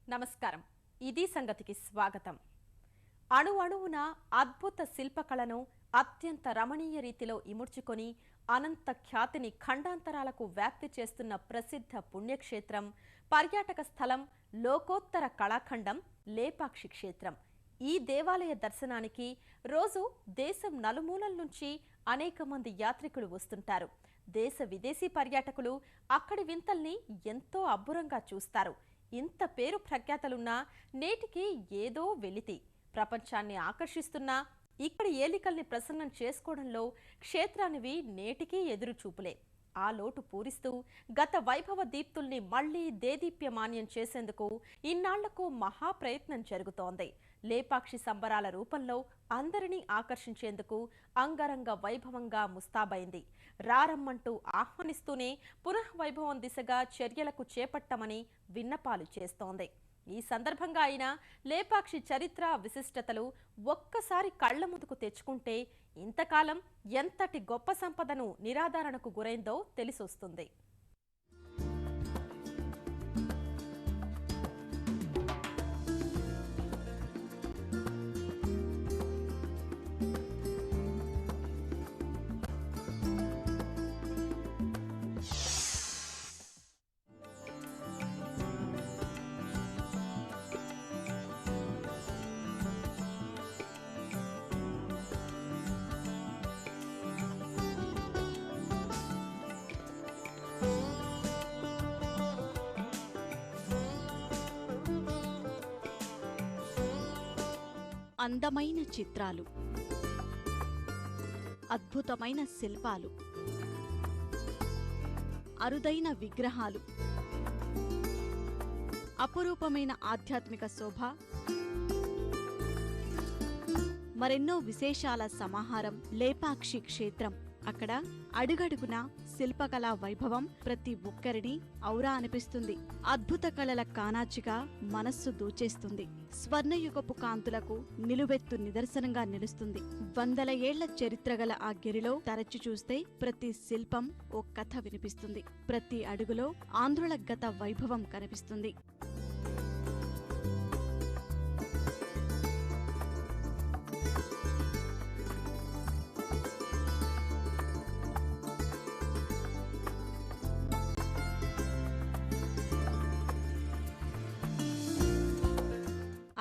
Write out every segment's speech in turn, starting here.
నమస్కారం. ఇది సంగతికి స్వాగతం. అణువణువున అద్భుత శిల్పకళను అత్యంత రమణీయ రీతిలో ఇముడ్చుకొని అనంత ఖ్యాతిని ఖండాంతరాలకు వ్యాప్తి చేస్తున్న ప్రసిద్ధ పుణ్యక్షేత్రం, పర్యాటక స్థలం, లోకోత్తర కళాఖండం లేపాక్షి క్షేత్రం. ఈ దేవాలయ దర్శనానికి రోజు దేశం నలుమూలల నుంచి అనేక మంది యాత్రికులు వస్తుంటారు. దేశ విదేశీ పర్యాటకులు అక్కడి వింతల్ని ఎంతో అబ్బురంగా చూస్తారు. ఇంత పేరు ప్రఖ్యాతలున్నా నేటికి ఏదో వెలితి ప్రపంచాన్ని ఆకర్షిస్తున్నా ఇక్కడి ఏలికల్ని ప్రసన్నం చేసుకోవడంలో క్షేత్రానివి నేటికీ ఎదురుచూపులే. ఆ లోటు పూరిస్తూ గత వైభవ దీప్తుల్ని మళ్లీ దేదీప్యమాన్యం చేసేందుకు ఇన్నాళ్లకు మహాప్రయత్నం జరుగుతోంది. లేపాక్షి సంబరాల రూపంలో అందరినీ ఆకర్షించేందుకు అంగరంగ వైభవంగా ముస్తాబైంది. రారమ్మంటూ ఆహ్వానిస్తూనే పునఃవైభవం దిశగా చర్యలకు చేపట్టమని విన్నపాలు చేస్తోంది. ఈ సందర్భంగా అయినా లేపాక్షి చరిత్ర విశిష్టతలు ఒక్కసారి కళ్ల ముందుకు తెచ్చుకుంటే ఇంతకాలం ఎంతటి గొప్ప సంపదను నిరాధారణకు గురైందో తెలిసొస్తుంది. అందమైన చిత్రాలు, అద్భుతమైన శిల్పాలు, అరుదైన విగ్రహాలు, అపురూపమైన ఆధ్యాత్మిక శోభ, మరెన్నో విశేషాల సమాహారం లేపాక్షి క్షేత్రం. అక్కడ అడుగడుగునా శిల్పకళా వైభవం ప్రతి ఒక్కరిని ఔరా అనిపిస్తుంది. అద్భుత కళల కానాచిగా మనస్సు దోచేస్తుంది. స్వర్ణయుగపు కాంతులకు నిలువెత్తు నిదర్శనంగా నిలుస్తుంది. వందల ఏళ్ల చరిత్రగల ఆ గిరిలో తరచి చూస్తే ప్రతి శిల్పం ఓ కథ వినిపిస్తుంది. ప్రతి అడుగులో ఆంధ్రుల గత వైభవం కనిపిస్తుంది.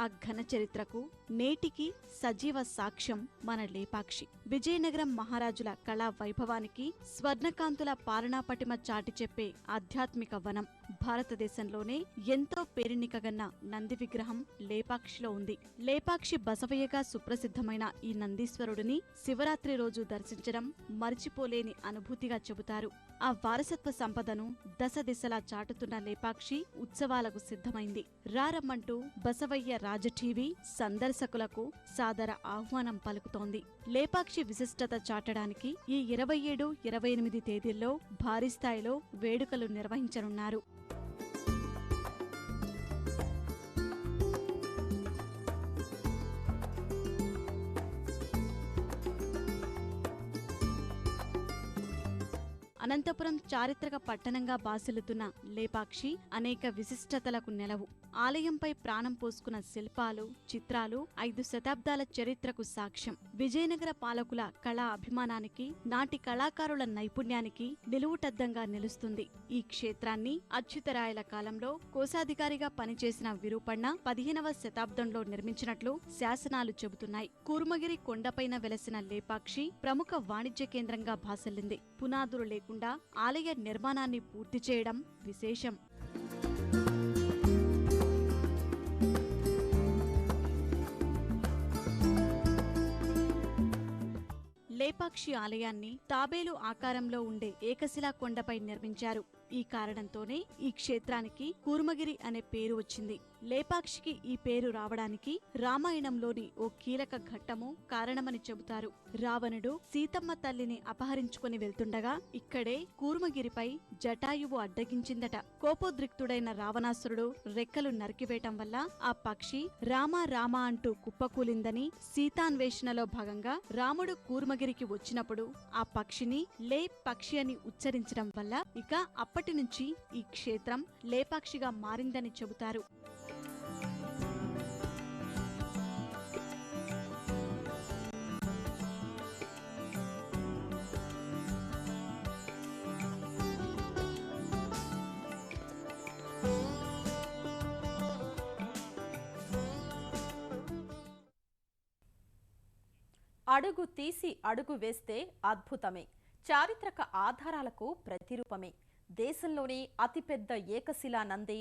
ఆ ఘన చరిత్రకు నేటికి సజీవ సాక్ష్యం మన లేపాక్షి. విజయనగరం మహారాజుల కళా వైభవానికి స్వర్ణకాంతుల పాలనాపటిమ చాటి చెప్పే ఆధ్యాత్మిక వనం. భారతదేశంలోనే ఎంతో పేరెన్నికగన్న నంది విగ్రహం లేపాక్షిలో ఉంది. లేపాక్షి బసవయ్యగా సుప్రసిద్ధమైన ఈ నందీశ్వరుడిని శివరాత్రి రోజు దర్శించడం మరిచిపోలేని అనుభూతిగా చెబుతారు. ఆ వారసత్వ సంపదను దశ దిశలా చాటుతున్న లేపాక్షి ఉత్సవాలకు సిద్ధమైంది. రారమ్మంటూ బసవయ్య రాజఠీవీ సందర్శకులకు సాదర ఆహ్వానం పలుకుతోంది. లేపాక్షి విశిష్టత చాటడానికి ఈ 27, 28 తేదీల్లో భారీ స్థాయిలో వేడుకలు నిర్వహించనున్నారు. అనంతపురం చారిత్రక పట్టణంగా బాసిల్లుతున్న లేపాక్షి అనేక విశిష్టతలకు నెలవు. ఆలయంపై ప్రాణం పోసుకున్న శిల్పాలు, చిత్రాలు 5 శతాబ్దాల చరిత్రకు సాక్ష్యం. విజయనగర పాలకుల కళా అభిమానానికి, నాటి కళాకారుల నైపుణ్యానికి నిలువుటద్దంగా నిలుస్తుంది. ఈ క్షేత్రాన్ని అచ్యుతరాయల కాలంలో కోశాధికారిగా పనిచేసిన విరూపಣ್ణ 15వ శతాబ్దంలో నిర్మించినట్లు శాసనాలు చెబుతున్నాయి. కూర్మగిరి కొండపైన వెలసిన లేపాక్షి ప్రముఖ వాణిజ్య కేంద్రంగా భాసిల్లింది. పునాదులు లేకుండా ఆలయ నిర్మాణాన్ని పూర్తి చేయడం విశేషం. లేపాక్షి ఆలయాన్ని తాబేలు ఆకారంలో ఉండే ఏకశిలా కొండపై నిర్మించారు. ఈ కారణంతోనే ఈ క్షేత్రానికి కూర్మగిరి అనే పేరు వచ్చింది. లేపాక్షికి ఈ పేరు రావడానికి రామాయణంలోని ఓ కీలక ఘట్టము కారణమని చెబుతారు. రావణుడు సీతమ్మ తల్లిని అపహరించుకుని వెళ్తుండగా ఇక్కడే కూర్మగిరిపై జటాయువు అడ్డగించిందట. కోపోద్రిక్తుడైన రావణాసురుడు రెక్కలు నరికివేయటం వల్ల ఆ పక్షి రామా రామా అంటూ కుప్పకూలిందని సీతాన్వేషణలో భాగంగా రాముడు కూర్మగిరికి వచ్చినప్పుడు ఆ పక్షిని లే పక్షి అని ఉచ్చరించడం వల్ల ఇక అప్పటి నుంచి ఈ క్షేత్రం లేపాక్షిగా మారిందని చెబుతారు. అడుగు తీసి అడుగు వేస్తే అద్భుతమే. చారిత్రక ఆధారాలకు ప్రతిరూపమే. దేశంలోని అతిపెద్ద ఏకశిలా నంది,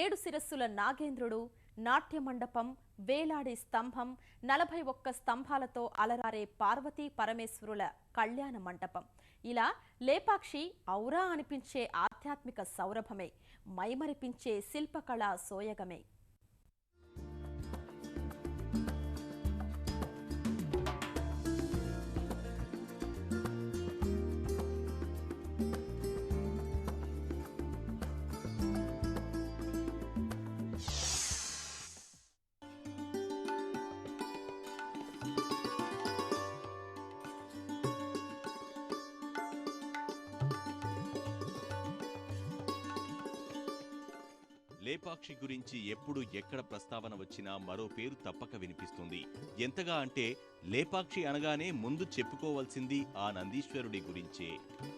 7 శిరస్సుల నాగేంద్రుడు, నాట్య మండపం, వేలాడే స్తంభం, 41 స్తంభాలతో అలరారే పార్వతీ పరమేశ్వరుల కళ్యాణ మంటపం. ఇలా లేపాక్షి ఔరా అనిపించే ఆధ్యాత్మిక సౌరభమే, మైమరిపించే శిల్పకళా సోయగమే. లేపాక్షి గురించి ఎప్పుడు ఎక్కడ ప్రస్తావన వచ్చినా మరో పేరు తప్పక వినిపిస్తుంది. ఎంతగా అంటే లేపాక్షి అనగానే ముందు చెప్పుకోవాల్సింది ఆ నందీశ్వరుడి గురించే.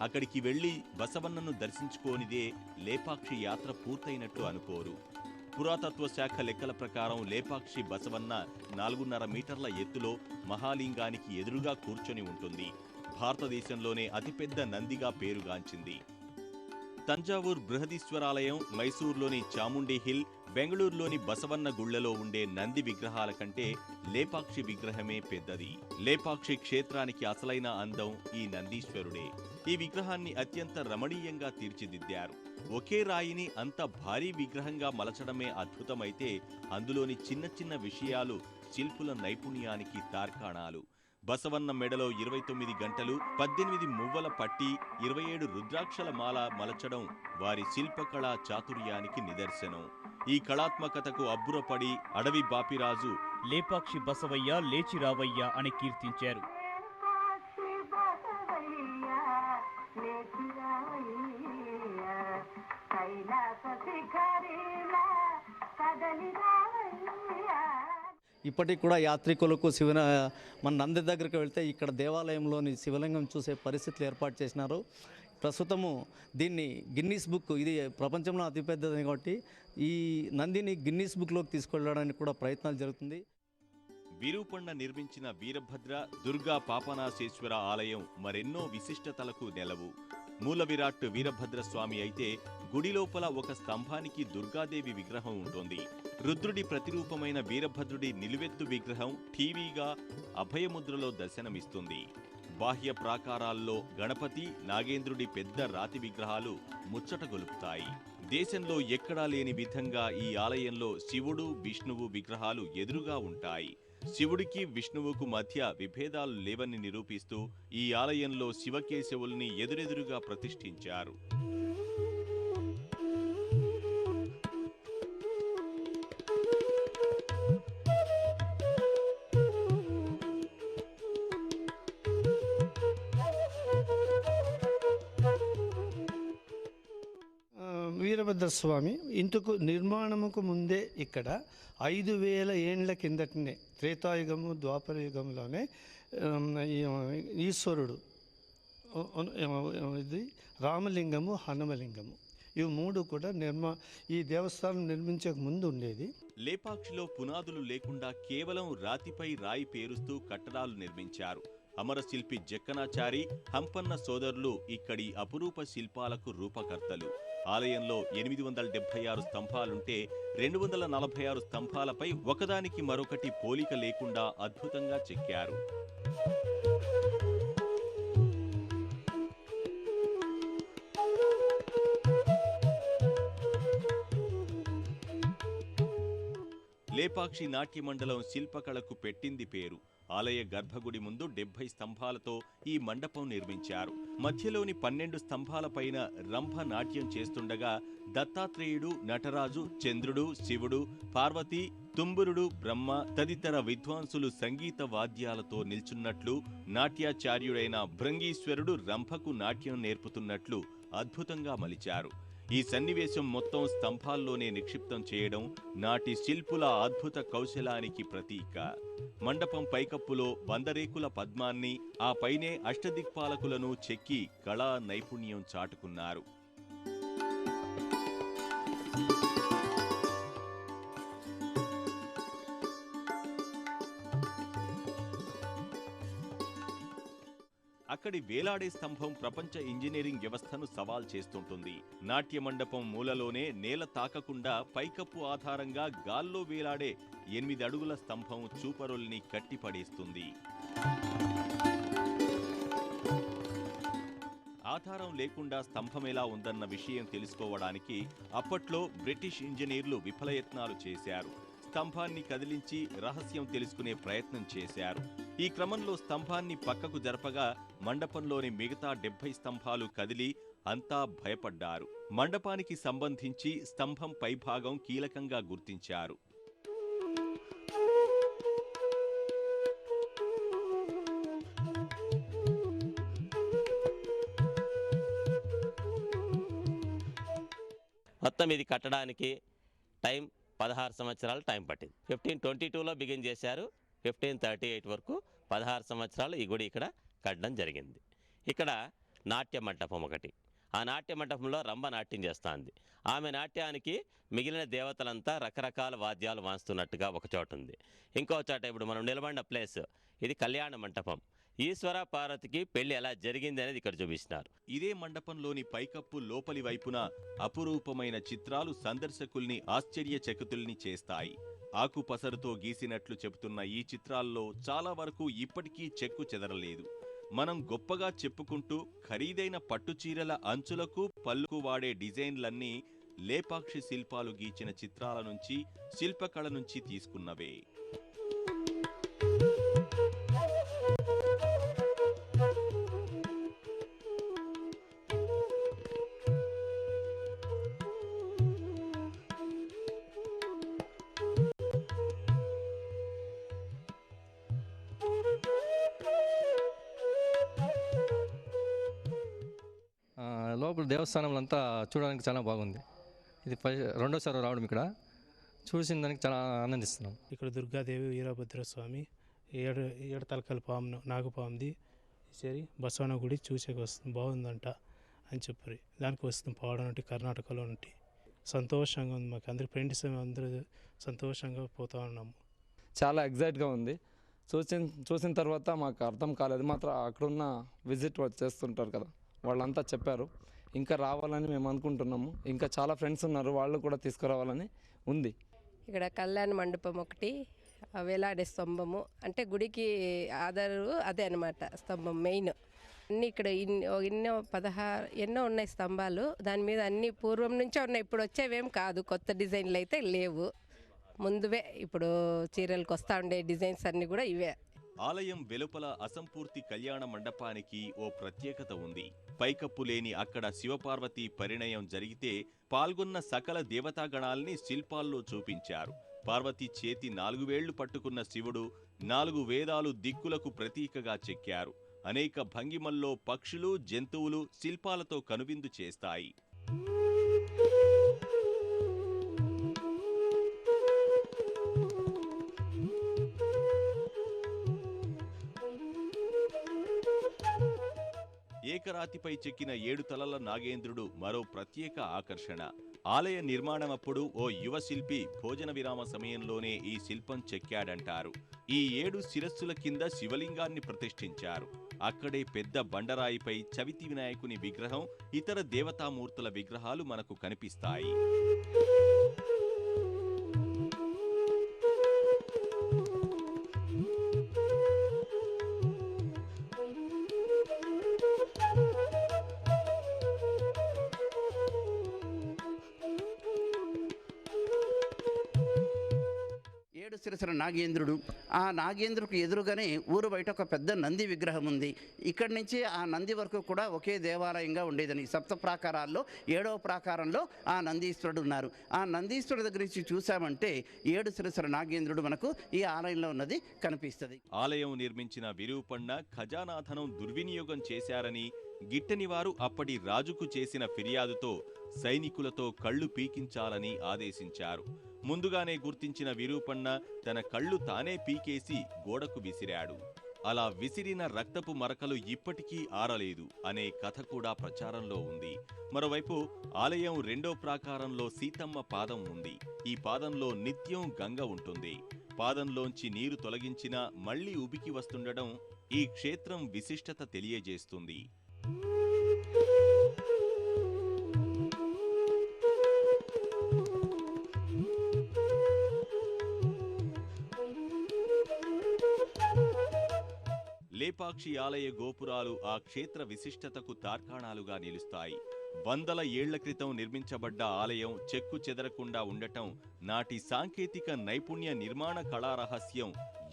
అక్కడికి వెళ్లి బసవన్నను దర్శించుకోనిదే లేపాక్షి యాత్ర పూర్తయినట్లు అనుకోరు. పురాతత్వ శాఖ లెక్కల ప్రకారం లేపాక్షి బసవన్న 4.5 మీటర్ల ఎత్తులో మహాలింగానికి ఎదురుగా కూర్చొని ఉంటుంది. భారతదేశంలోనే అతిపెద్ద నందిగా పేరుగాంచింది. తంజావూర్ బృహదీశ్వరాలయం, మైసూర్లోని చాముండి హిల్, బెంగళూరులోని బసవన్న గుళ్లలో ఉండే నంది విగ్రహాల కంటే లేపాక్షి విగ్రహమే పెద్దది. లేపాక్షి క్షేత్రానికి అసలైన అందం ఈ నందీశ్వరుడే. ఈ విగ్రహాన్ని అత్యంత రమణీయంగా తీర్చిదిద్దారు. ఒకే రాయిని అంత భారీ విగ్రహంగా మలచడమే అద్భుతమైతే అందులోని చిన్న చిన్న విషయాలు శిల్పుల నైపుణ్యానికి తార్కాణాలు. బసవన్న మెడలో 29 గంటలు, 18 మువ్వల పట్టి, 27 రుద్రాక్షల మాల మలచడం వారి శిల్పకళా చాతుర్యానికి నిదర్శనం. ఈ కళాత్మకతకు అబ్బురపడి అడవి బాపిరాజు లేపాక్షి బసవయ్య లేచి రావయ్య అని కీర్తించారు. ఇప్పటికి కూడా యాత్రికులకు మన నంది దగ్గరికి వెళ్తే ఇక్కడ దేవాలయంలోని శివలింగం చూసే పరిస్థితులు ఏర్పాటు చేసినారు. ప్రస్తుతము దీన్ని గిన్నీస్ బుక్, ఇది ప్రపంచంలో అతిపెద్దది కాబట్టి ఈ నందిని గిన్నీస్ బుక్లోకి తీసుకెళ్ళడానికి కూడా ప్రయత్నాలు జరుగుతుంది. విరూపండ నిర్మించిన వీరభద్ర, దుర్గా పాపనాశేశ్వర ఆలయం మరెన్నో విశిష్టతలకు నెలవు. మూల విరాట్ వీరభద్రస్వామి అయితే గుడి లోపల ఒక స్తంభానికి దుర్గాదేవి విగ్రహం ఉంటుంది. రుద్రుడి ప్రతిరూపమైన వీరభద్రుడి నిలువెత్తు విగ్రహం ఠీవీగా అభయముద్రలో దర్శనమిస్తుంది. బాహ్య ప్రాకారాల్లో గణపతి, నాగేంద్రుడి పెద్ద రాతి విగ్రహాలు ముచ్చట గొలుపుతాయి. దేశంలో ఎక్కడా లేని విధంగా ఈ ఆలయంలో శివుడు, విష్ణువు విగ్రహాలు ఎదురుగా ఉంటాయి. శివుడికి విష్ణువుకు మధ్య విభేదాలు లేవని నిరూపిస్తూ ఈ ఆలయంలో శివకేశవుల్ని ఎదురెదురుగా ప్రతిష్ఠించారు. వీరభద్రస్వామి ఇందుకు నిర్మాణముకు ముందే ఇక్కడ 5000 ఏండ్ల కిందటనే త్రేతాయుగము, ద్వాపరయుగంలోనే ఈశ్వరుడు, ఇది రామలింగము, హనుమలింగము, ఇవి 3 కూడా ఈ దేవస్థానం నిర్మించక ముందు ఉండేది. లేపాక్షిలో పునాదులు లేకుండా కేవలం రాతిపై రాయి పేరుస్తూ కట్టడాలు నిర్మించారు. అమరశిల్పి జక్కనాచారి, హంపన్న సోదరులు ఇక్కడి అపురూప శిల్పాలకు రూపకర్తలు. ఆలయంలో 876 స్తంభాలుంటే 246 స్తంభాలపై ఒకదానికి మరొకటి పోలిక లేకుండా అద్భుతంగా చెక్కారు. లేపాక్షి నాట్యమండలం శిల్పకళకు పెట్టింది పేరు. ఆలయ గర్భగుడి ముందు 70 స్తంభాలతో ఈ మండపం నిర్మించారు. మధ్యలోని 12 స్తంభాలపైన రంభ నాట్యం చేస్తుండగా దత్తాత్రేయుడు, నటరాజు, చంద్రుడు, శివుడు, పార్వతి, తుంబురుడు, బ్రహ్మ తదితర విద్వాంసులు సంగీత వాద్యాలతో నిల్చున్నట్లు, నాట్యాచార్యుడైన భృంగీశ్వరుడు రంభకు నాట్యం నేర్పుతున్నట్లు అద్భుతంగా మలిచారు. ఈ సన్నివేశం మొత్తం స్తంభాల్లోనే నిక్షిప్తం చేయడం నాటి శిల్పుల అద్భుత కౌశలానికి ప్రతీక. మండపం పైకప్పులో 100 రేకుల పద్మాన్ని, ఆ పైనే అష్టదిక్పాలకులను చెక్కి కళా నైపుణ్యం చాటుకున్నారు. అక్కడి వేలాడే స్తంభం ప్రపంచ ఇంజనీరింగ్ వ్యవస్థను సవాల్ చేస్తుంటుంది. నాట్య మండపం మూలలోనే నేల తాకకుండా పైకప్పు ఆధారంగా గాల్లో వేలాడే 8 అడుగుల స్తంభం చూపరుల్ని కట్టిపడేస్తుంది. ఆధారం లేకుండా స్తంభం ఎలా ఉందన్న విషయం తెలుసుకోవడానికి అప్పట్లో బ్రిటిష్ ఇంజనీర్లు విఫలయత్నాలు చేశారు. స్తంభాన్ని కదిలించి రహస్యం తెలుసుకునే ప్రయత్నం చేశారు. ఈ క్రమంలో స్తంభాన్ని పక్కకు జరపగా మండపంలోని మిగతా 70 స్తంభాలు కదిలి అంతా భయపడ్డారు. మండపానికి సంబంధించి స్తంభం పైభాగం కీలకంగా గుర్తించారు. మొత్తం ఇది కట్టడానికి టైం 16 సంవత్సరాలు టైం పట్టింది. 1522లో బిగిన్ చేశారు. 1538 వరకు 16 సంవత్సరాలు ఈ గుడి ఇక్కడ కట్టడం జరిగింది. ఇక్కడ నాట్య మంటపం ఒకటి. ఆ నాట్య మంటపంలో రంభ నాట్యం చేస్తుంది. ఆమె నాట్యానికి మిగిలిన దేవతలంతా రకరకాల వాద్యాలు వాయిస్తున్నట్టుగా ఒక చోట ఉంది. ఇంకో చోట ఇప్పుడు మనం నిలబడిన ప్లేస్ ఇది కళ్యాణ మంటపం. ఈశ్వర పార్వతికి పెళ్లి ఎలా జరిగింది అనేది ఇక్కడ చూపిస్తున్నారు. ఇదే మండపంలోని పైకప్పు లోపలి వైపున అపురూపమైన చిత్రాలు సందర్శకుల్ని ఆశ్చర్యచకితుల్ని చేస్తాయి. ఆకుపసరుతో గీసినట్లు చెబుతున్న ఈ చిత్రాల్లో చాలా వరకు ఇప్పటికీ చెక్కు చెదరలేదు. మనం గొప్పగా చెప్పుకుంటూ ఖరీదైన పట్టుచీరల అంచులకు పళ్ళుకు వాడే డిజైన్లన్నీ లేపాక్షి శిల్పాలు గీచిన చిత్రాల నుంచి, శిల్పకళ నుంచి తీసుకున్నవే. లోపల దేవస్థానంలో అంతా చూడడానికి చాలా బాగుంది. ఇది రెండోసారి రావడం ఇక్కడ చూసిన దానికి చాలా ఆనందిస్తున్నాం. ఇక్కడ దుర్గాదేవి, వీరభద్రస్వామి, ఏడు తలకల పాము, నాగపాముది సరి బసవన గుడి చూసేకి వస్తుంది, బాగుందంట అని చెప్పారు. దానికి వస్తుంది పోవడం అంటే కర్ణాటకలో ఉంటే సంతోషంగా ఉంది. మాకు అందరి ఫ్రెండ్స్ అందరూ సంతోషంగా పోతూ ఉన్నాము. చాలా ఎగ్జైట్గా ఉంది. చూసిన తర్వాత మాకు అర్థం కాలేదు. మాత్రం అక్కడున్న విజిట్ చేస్తుంటారు కదా, వాళ్ళంతా చెప్పారు. ఇంకా రావాలని మేము అనుకుంటున్నాము. ఇంకా చాలా ఫ్రెండ్స్ ఉన్నారు, వాళ్ళు కూడా తీసుకురావాలని ఉంది. ఇక్కడ కళ్యాణ మండపం ఒకటి, వేలాడే స్తంభము అంటే గుడికి ఆధారు అదే అనమాట. స్తంభం మెయిన్ అన్నీ ఇక్కడ ఎన్నో ఉన్నాయి స్తంభాలు. దాని మీద అన్ని పూర్వం నుంచే ఉన్నాయి. ఇప్పుడు వచ్చేవేం కాదు, కొత్త డిజైన్లు అయితే లేవు. ముందువే ఇప్పుడు చీరలకు వస్తూ ఉండే డిజైన్స్ అన్నీ కూడా ఇవే. ఆలయం వెలుపల అసంపూర్తి కళ్యాణ మండపానికి ఓ ప్రత్యేకత ఉంది. పైకప్పు లేని అక్కడ శివపార్వతి పరిణయం జరిగితే పాల్గొన్న సకల దేవతాగణాల్ని శిల్పాల్లో చూపించారు. పార్వతి చేతి 4 వేళ్లు పట్టుకున్న శివుడు 4 వేదాలు దిక్కులకు ప్రతీకగా చెక్కారు. అనేక భంగిమల్లో పక్షులు, జంతువులు శిల్పాలతో కనువిందు చేస్తాయి. ఏకరాతిపై చెక్కిన 7 తలల నాగేంద్రుడు మరో ప్రత్యేక ఆకర్షణ. ఆలయ నిర్మాణమప్పుడు ఓ యువ శిల్పి భోజన విరామ సమయంలోనే ఈ శిల్పం చెక్కాడంటారు. ఈ 7 శిరస్సుల కింద శివలింగాన్ని ప్రతిష్ఠించారు. అక్కడే పెద్ద బండరాయిపై చవితి వినాయకుని విగ్రహం, ఇతర దేవతామూర్తుల విగ్రహాలు మనకు కనిపిస్తాయి. శిరసర నాగేంద్రుడు. ఆ నాగేంద్రుడికి ఎదురుగానే ఊరు బయట ఒక పెద్ద నంది విగ్రహం ఉంది. ఇక్కడి నుంచి ఆ నంది వరకు కూడా ఒకే దేవాలయంగా ఉండేదని. 7 ప్రాకారాల్లో 7వ ప్రాకారంలో ఆ నందీశ్వరుడు ఉన్నారు. ఆ నందీశ్వరుడు దగ్గర నుంచి చూసామంటే 7 శిరసర నాగేంద్రుడు మనకు ఈ ఆలయంలో ఉన్నది కనిపిస్తుంది. ఆలయం నిర్మించిన విరూపಣ್ణ ఖజానాధనం దుర్వినియోగం చేశారని గిట్టని వారు అప్పటి రాజుకు చేసిన ఫిర్యాదుతో సైనికులతో కళ్ళు పీకించాలని ఆదేశించారు. ముందుగానే గుర్తించిన విరూపಣ್ణ తన కళ్ళు తానే పీకేసి గోడకు విసిరాడు. అలా విసిరిన రక్తపు మరకలు ఇప్పటికీ ఆరలేదు అనే కథ కూడా ప్రచారంలో ఉంది. మరోవైపు ఆలయం 2వ ప్రాకారంలో సీతమ్మ పాదం ఉంది. ఈ పాదంలో నిత్యం గంగ ఉంటుంది. పాదంలోంచి నీరు తొలగించినా మళ్లీ ఉబికి వస్తుండడం ఈ క్షేత్రం విశిష్టత తెలియజేస్తుంది. లేపాక్షి ఆలయ గోపురాలు ఆ క్షేత్ర విశిష్టతకు తార్కాణాలుగా నిలుస్తాయి. వందల ఏళ్ల క్రితం నిర్మించబడ్డ ఆలయం చెక్కు చెదరకుండా ఉండటం నాటి సాంకేతిక నైపుణ్య నిర్మాణ కళా రహస్యం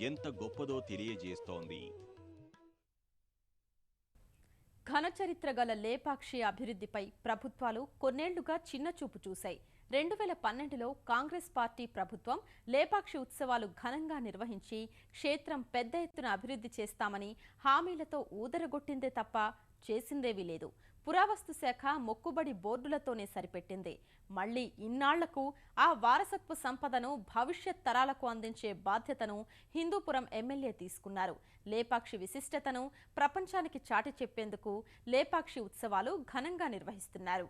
ఎంత గొప్పదో తెలియజేస్తోంది. ఘనచరిత్ర గల లేపాక్షి అభివృద్ధిపై ప్రభుత్వాలు కొన్నేళ్లుగా చిన్నచూపు చూశాయి. 2012లో కాంగ్రెస్ పార్టీ ప్రభుత్వం లేపాక్షి ఉత్సవాలు ఘనంగా నిర్వహించి క్షేత్రం పెద్ద ఎత్తున అభివృద్ధి చేస్తామని హామీలతో ఊదరగొట్టిందే తప్ప చేసిందేవీ లేదు. పురావస్తు శాఖ మొక్కుబడి బోర్డులతోనే సరిపెట్టింది. మళ్లీ ఇన్నాళ్లకు ఆ వారసత్వ సంపదను భవిష్యత్ తరాలకు అందించే బాధ్యతను హిందూపురం ఎమ్మెల్యే తీసుకున్నారు. లేపాక్షి విశిష్టతను ప్రపంచానికి చాటి చెప్పేందుకు లేపాక్షి ఉత్సవాలు ఘనంగా నిర్వహిస్తున్నారు.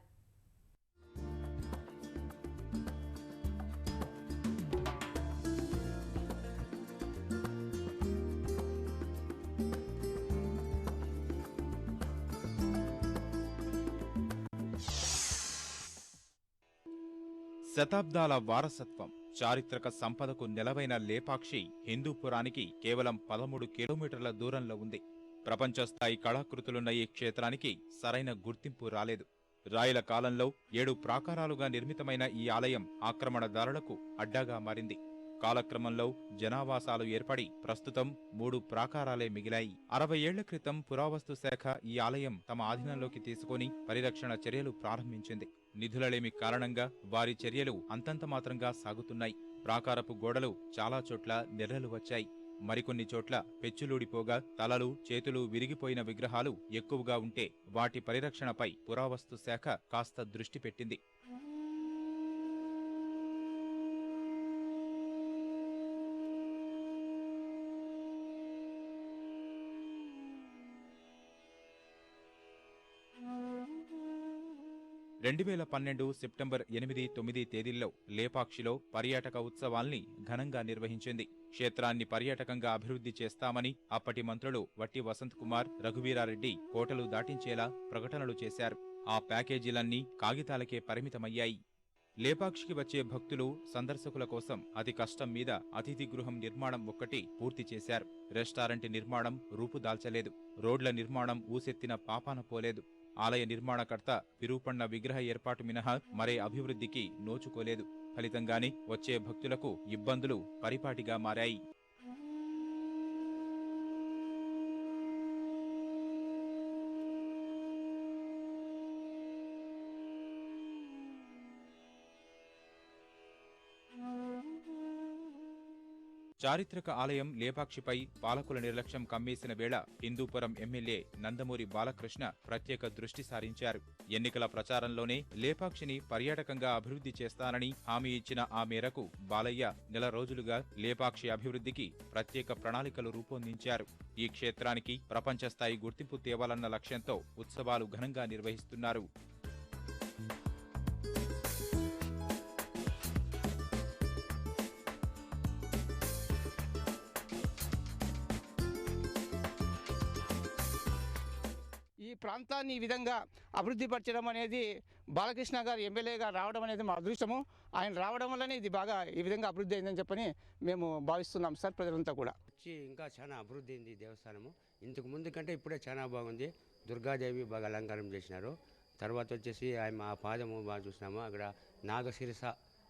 శతాబ్దాల వారసత్వం, చారిత్రక సంపదకు నెలవైన లేపాక్షి హిందూపురానికి కేవలం 13 కిలోమీటర్ల దూరంలో ఉంది. ప్రపంచస్థాయి కళాకృతులున్న ఈ క్షేత్రానికి సరైన గుర్తింపు రాలేదు. రాయల కాలంలో 7 ప్రాకారాలుగా నిర్మితమైన ఈ ఆలయం ఆక్రమణదారులకు అడ్డాగా మారింది. కాలక్రమంలో జనావాసాలు ఏర్పడి ప్రస్తుతం 3 ప్రాకారాలే మిగిలాయి. 60 ఏళ్ల క్రితం పురావస్తు శాఖ ఈ ఆలయం తమ ఆధీనంలోకి తీసుకుని పరిరక్షణ చర్యలు ప్రారంభించింది. నిధులలేమి కారణంగా వారి చర్యలు అంతంత మాత్రంగా సాగుతున్నాయి. ప్రాకారపు గోడలు చాలా చోట్ల నెర్రలు వచ్చాయి. మరికొన్ని చోట్ల పెచ్చులూడిపోగా తలలు, చేతులు విరిగిపోయిన విగ్రహాలు ఎక్కువగా ఉంటే వాటి పరిరక్షణపై పురావస్తు శాఖ కాస్త దృష్టి పెట్టింది. సెప్టెంబర్ 8, 9 తేదీల్లో లేపాక్షిలో పర్యాటక ఉత్సవాల్ని ఘనంగా నిర్వహించింది. క్షేత్రాన్ని పర్యాటకంగా అభివృద్ధి చేస్తామని అప్పటి మంత్రులు వట్టి వసంత్ కుమార్, రఘువీరారెడ్డి కోటలు దాటించేలా ప్రకటనలు చేశారు. ఆ ప్యాకేజీలన్నీ కాగితాలకే పరిమితమయ్యాయి. లేపాక్షికి వచ్చే భక్తులు, సందర్శకుల కోసం అతి కష్టం మీద అతిథి గృహం నిర్మాణం ఒక్కటి పూర్తి చేశారు. రెస్టారెంట్ నిర్మాణం రూపుదాల్చలేదు. రోడ్ల నిర్మాణం ఊసెత్తిన పాపాన పోలేదు. ఆలయ నిర్మాణకర్త విరూపಣ್ణ విగ్రహ ఏర్పాటు మినహా మరే అభివృద్ధికి నోచుకోలేదు. ఫలితంగానే వచ్చే భక్తులకు ఇబ్బందులు పరిపాటిగా మారాయి. చారిత్రక ఆలయం లేపాక్షిపై పాలకుల నిర్లక్ష్యం కమ్మేసిన వేళ హిందూపురం ఎమ్మెల్యే నందమూరి బాలకృష్ణ ప్రత్యేక దృష్టి సారించారు. ఎన్నికల ప్రచారంలోనే లేపాక్షిని పర్యాటకంగా అభివృద్ధి చేస్తానని హామీ ఇచ్చిన ఆ మేరకు బాలయ్య నెల రోజులుగా లేపాక్షి అభివృద్ధికి ప్రత్యేక ప్రణాళికలు రూపొందించారు. ఈ క్షేత్రానికి ప్రపంచ స్థాయి గుర్తింపు తేవాలన్న లక్ష్యంతో ఉత్సవాలు ఘనంగా నిర్వహిస్తున్నారు. ఈ ప్రాంతాన్ని ఈ విధంగా అభివృద్ధి పరచడం అనేది బాలకృష్ణ గారు ఎమ్మెల్యేగా రావడం అనేది మా అదృష్టము. ఆయన రావడం వల్లనే ఇది బాగా ఈ విధంగా అభివృద్ధి అయిందని చెప్పని మేము భావిస్తున్నాం సార్. ప్రజలంతా కూడా ఇంకా చాలా అభివృద్ధి అయింది దేవస్థానము. ఇంతకు ముందు కంటే ఇప్పుడే చాలా బాగుంది. దుర్గాదేవి బాగా అలంకారం చేసినారు. తర్వాత వచ్చేసి ఆయన ఆ పాదము బాగా చూసినాము. అక్కడ నాగశిరస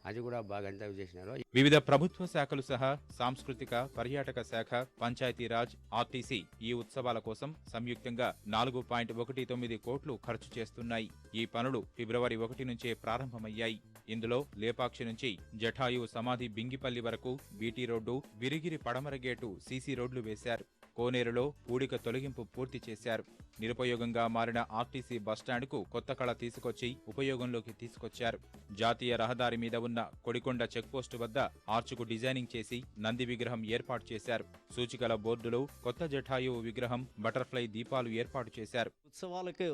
అది కూడా బాగా అంతా చేసినారు. వివిధ ప్రభుత్వ శాఖలు సహా సాంస్కృతిక, పర్యాటక శాఖ, పంచాయతీరాజ్, ఆర్టీసీ ఈ ఉత్సవాల కోసం సంయుక్తంగా 4.19 కోట్లు ఖర్చు చేస్తున్నాయి. ఈ పనులు ఫిబ్రవరి 1 నుంచే ప్రారంభమయ్యాయి. ఇందులో లేపాక్షి నుంచి జటాయు సమాధి బింగిపల్లి వరకు బీటీ రోడ్డు, విరిగిరి పడమర గేటు సీసీ రోడ్లు వేశారు. కోనేరులో పూడిక తొలగింపు పూర్తి చేశారు. నిరుపయోగంగా మారిన ఆర్టీసీ బస్టాండ్కు కొత్త కళ తీసుకొచ్చి ఉపయోగంలోకి తీసుకొచ్చారు. జాతీయ రహదారి మీద ఉన్న కొడికొండ చెక్పోస్టు వద్ద ఆర్చుకు డిజైనింగ్ చేసి నంది విగ్రహం ఏర్పాటు చేశారు. సూచికల బోర్డులో కొత్త జటాయువు విగ్రహం, బటర్ఫ్లై దీపాలు ఏర్పాటు చేశారు. ఉత్సవాలకు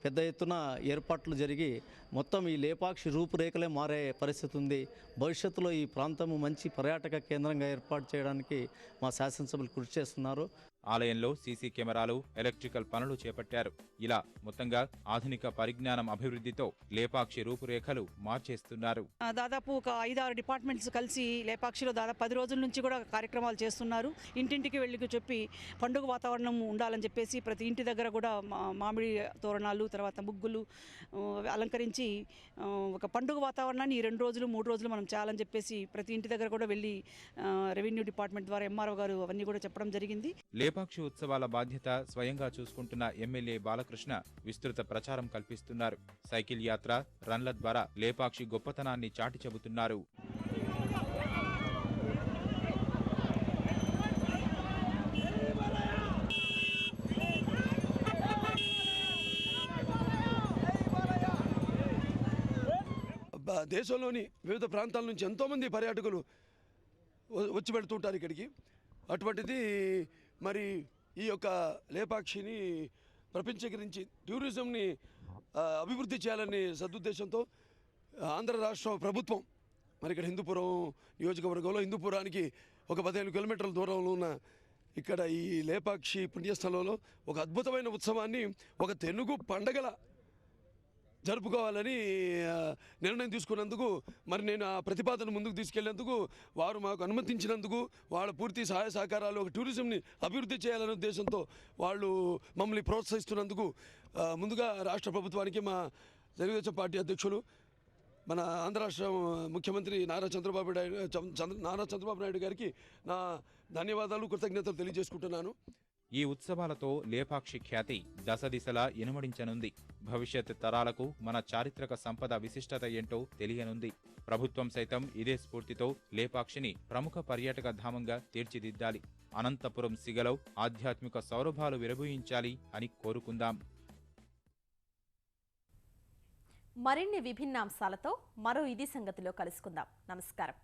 పెద్ద ఎత్తున ఏర్పాట్లు జరిగి మొత్తం ఈ లేపాక్షి రూపురేఖలే మారే పరిస్థితి ఉంది. భవిష్యత్తులో ఈ ప్రాంతము మంచి పర్యాటక కేంద్రంగా ఏర్పాటు చేయడానికి మా శాసనసభ్యులు కృషి చేస్తున్నారు. ఆలయంలో సీసీ కెమెరాలు, ఎలక్ట్రికల్ పనులు చేపట్టారు. ఇలా మొత్తంగా ఆధునిక పరిజ్ఞానం అభివృద్ధితో లేపాక్షి రూపురేఖలు మార్చేస్తున్నారు. దాదాపు ఒక 5-6 డిపార్ట్మెంట్స్ కలిసి లేపాక్షిలో దాదాపు 10 రోజుల నుంచి కూడా కార్యక్రమాలు చేస్తున్నారు. ఇంటింటికి వెళ్ళి చెప్పి పండుగ వాతావరణం ఉండాలని చెప్పేసి ప్రతి ఇంటి దగ్గర కూడా మామిడి తోరణాలు, తర్వాత ముగ్గులు అలంకరించి ఒక పండుగ వాతావరణాన్ని ఈ 2 రోజులు 3 రోజులు మనం చేయాలని చెప్పేసి ప్రతి ఇంటి దగ్గర కూడా వెళ్ళి రెవెన్యూ డిపార్ట్మెంట్ ద్వారా ఎంఆర్ఓ గారు అవన్నీ కూడా చెప్పడం జరిగింది. లేపాక్షి ఉత్సవాల బాధ్యత స్వయంగా చూసుకుంటున్న ఎమ్మెల్యే బాలకృష్ణ విస్తృత ప్రచారం కల్పిస్తున్నారు. సైకిల్ యాత్ర, రన్ల ద్వారా లేపాక్షి గొప్పతనాన్ని చాటి చెబుతున్నారు. దేశంలోని వివిధ ప్రాంతాల నుంచి ఎంతోమంది పర్యాటకులు వచ్చి పెడుతుంటారు ఇక్కడికి. అటువంటిది మరి ఈ యొక్క లేపాక్షిని ప్రపంచీకరించి టూరిజంని అభివృద్ధి చేయాలనే సదుద్దేశంతో ఆంధ్ర రాష్ట్ర ప్రభుత్వం మరి ఇక్కడ హిందూపురం నియోజకవర్గంలో హిందూపురానికి ఒక 15 కిలోమీటర్ల దూరంలో ఉన్న ఇక్కడ ఈ లేపాక్షి పుణ్యస్థలంలో ఒక అద్భుతమైన ఉత్సవాన్ని ఒక తెలుగు పండగల జరుపుకోవాలని నిర్ణయం తీసుకున్నందుకు మరి నేను ఆ ప్రతిపాదన ముందుకు తీసుకెళ్లేందుకు వారు మాకు అనుమతించినందుకు వాళ్ళ పూర్తి సహాయ సహకారాలు ఒక టూరిజంని అభివృద్ధి చేయాలనే ఉద్దేశంతో వాళ్ళు మమ్మల్ని ప్రోత్సహిస్తున్నందుకు ముందుగా రాష్ట్ర ప్రభుత్వానికి మా తెలుగుదేశం పార్టీ అధ్యక్షులు మన ఆంధ్ర రాష్ట్ర ముఖ్యమంత్రి నారా చంద్రబాబు నాయుడు గారికి నా ధన్యవాదాలు, కృతజ్ఞతలు తెలియజేసుకుంటున్నాను. ఈ ఉత్సవాలతో లేపాక్షి ఖ్యాతి దశదిశలా ఇనుమడించనుంది. భవిష్యత్ తరాలకు మన చారిత్రక సంపద విశిష్టత ఏంటో తెలియనుంది. ప్రభుత్వం సైతం ఇదే స్ఫూర్తితో లేపాక్షిని ప్రముఖ పర్యాటక ధామంగా తీర్చిదిద్దాలి. అనంతపురం సిగలో ఆధ్యాత్మిక సౌరభాలు విరబూయించాలి అని కోరుకుందాం. మరిన్ని విభిన్న అంశాలతో మరో ఇది సంగతిలో కలుసుకుందాం. నమస్కారం.